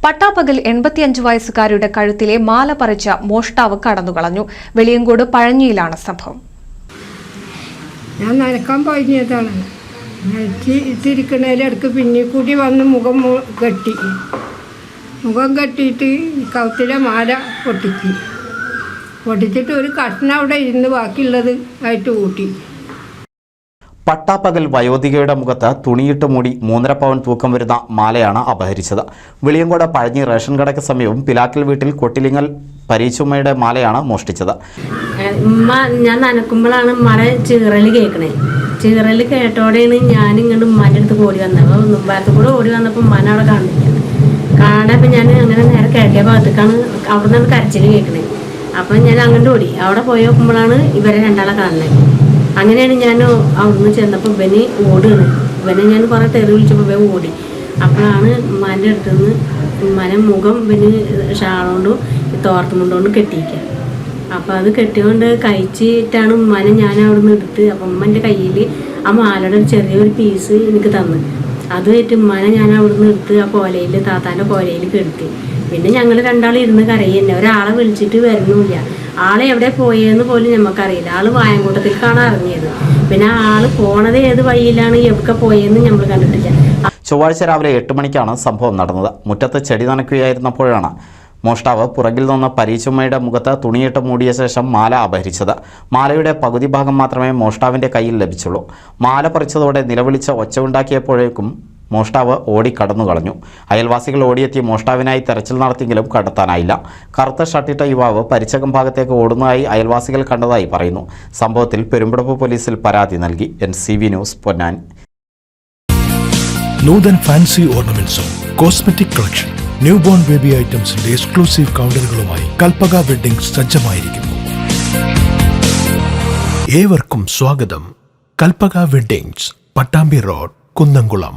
പട്ടാപ്പകൽ 85 വയസ്സുകാരുടെ കഴുത്തിലെ മാല പറിച്ച മോഷ്ടാവ് കടന്നുകളഞ്ഞു. വെളിയങ്കോട് പഴഞ്ഞിയിലാണ് സംഭവം. ഞാൻ നനക്കാൻ പോയതാണ്. തിരിക്കണേലിടക്ക് പിന്നെ കൂടി വന്ന് മുഖം കെട്ടിയിട്ട് കഴുത്തിലെ മാല പൊട്ടിച്ചിട്ട് ഒരു കഷ്ണം അവിടെ ഇരുന്ന് ബാക്കിയുള്ളത് ആയിട്ട് കൂട്ടി. പട്ടാപ്പകൽ വയോധികയുടെ മുഖത്ത് തുണിയിട്ട് മൂടി 3.5 പവൻ തൂക്കം വരുന്ന മാലയാണ് അപഹരിച്ചത്. വെളിയങ്കോട് പഴഞ്ഞി റേഷൻ കടയ്ക്ക് സമീപം പിലാക്കൽ വീട്ടിൽ കൊട്ടിലിങ്ങൽ പരീച്ചുമ്മയുടെ മാലയാണ് മോഷ്ടിച്ചത്. ഞാൻ നനക്കുമ്പോഴാണ് മഴ ചീറല് കേൾക്കണേ. ചീറല് കേട്ടോടെയാണ് ഞാൻ ഇങ്ങോട്ട് ഉമ്മാൻ്റെ അടുത്ത് ഓടി വന്നത്. മുമ്പാലത്ത് കൂടെ ഓടി വന്നപ്പോൾ ഉമ്മാനെ അവിടെ കാണില്ല. കാണാപ്പോൾ ഞാൻ അങ്ങനെ നേരെ കിഴക്കേ ഭാഗത്തേക്കാണ് അവിടെ നിന്നാണ് കരച്ചിൽ കേൾക്കണേ. അപ്പം ഞാൻ അങ്ങോട്ട് ഓടി. അവിടെ പോയി നോക്കുമ്പോഴാണ് ഇവരെ രണ്ടാളെ കാണുന്നത്. അങ്ങനെയാണ് ഞാൻ അവിടുന്ന് ചെന്നപ്പോൾ ഇവന് ഓടുകയാണ്. ഇവനെ ഞാൻ കുറേ തെറി വിളിച്ചപ്പോൾ ഇവ ഓടി. അപ്പോഴാണ് ഉമ്മാൻ്റെ അടുത്ത് നിന്ന് ഉമ്മാനെ മുഖം ഇവന് ഷാളുകൊണ്ടും തോർത്തുമുണ്ടുകൊണ്ട് കെട്ടിയിരിക്കുക. അപ്പോൾ അത് കെട്ടിക്കൊണ്ട് കഴിച്ചിട്ടാണ് ഉമ്മാനെ ഞാൻ അവിടുന്ന് എടുത്ത്. അപ്പം ഉമ്മൻ്റെ കയ്യിൽ ആ മാലയുടെ ചെറിയൊരു പീസ് എനിക്ക് തന്നു. അത് വെച്ചിട്ട് ഉമ്മാനെ ഞാൻ അവിടുന്ന് എടുത്ത് ആ കോലയിൽ താത്താൻ്റെ കോലയിൽ കെടുത്തി. പിന്നെ ഞങ്ങൾ രണ്ടാളും ഇരുന്ന് കരയുന്നെ. ഒരാളെ വിളിച്ചിട്ട് വരുന്നില്ല. ആളെ എവിടെ പോയെന്ന് പോലും നമുക്കറിയില്ല. ആള് വായങ്കൂട്ടത്തിലേക്കാണ് ഇറങ്ങിയത്. പിന്നെ ആള് പോണത് ഏത് വഴിയിലാണ് എവിടെ പോയെന്ന് നമ്മൾ കണ്ടിട്ടില്ല. ചൊവ്വാഴ്ച രാവിലെ 8 മണിക്കാണ് സംഭവം നടന്നത്. മുറ്റത്ത് ചെടി നനയ്ക്കുകയായിരുന്നപ്പോഴാണ് മോഷ്ടാവ് പുറകിൽ നിന്ന് പരീച്ചുമ്മയുടെ മുഖത്ത് തുണിയിട്ട് മൂടിയ ശേഷം മാല അപഹരിച്ചത്. മാലയുടെ പകുതി ഭാഗം മാത്രമേ മോഷ്ടാവിൻ്റെ കയ്യിൽ ലഭിച്ചുള്ളൂ. മാല പറിച്ചതോടെ നിലവിളിച്ച് ഒച്ചയുണ്ടാക്കിയപ്പോഴേക്കും മോഷ്ടാവ് ഓടി കടന്നു കളഞ്ഞു. അയൽവാസികൾ ഓടിയെത്തി മോഷ്ടാവിനായി തെരച്ചിൽ നടത്തിയെങ്കിലും കണ്ടെത്താനായില്ല. കറുത്ത ഷർട്ടിട്ട യുവാവ് പരിച്ചകം ഭാഗത്തേക്ക് ഓടുന്നതായി അയൽവാസികൾ കണ്ടതായി പറയുന്നു. സംഭവത്തിൽ പെരുമ്പടപ്പ് പോലീസിൽ പരാതി നൽകി. NCV news Ponnani. Nuthan fancy ഓർണമെന്റ്സും cosmetic collection, new born baby ഐറ്റംസിന്റെ എക്സ്ക്ലൂസീവ് കൗണ്ടറുകളുമായി കൽപ്പക വെഡ്ഡിംഗ്സ് സജ്ജമായിരിക്കുന്നു. ഏവർക്കും സ്വാഗതം. Kalpaka weddings, Pattambi road, Kunnamkulam.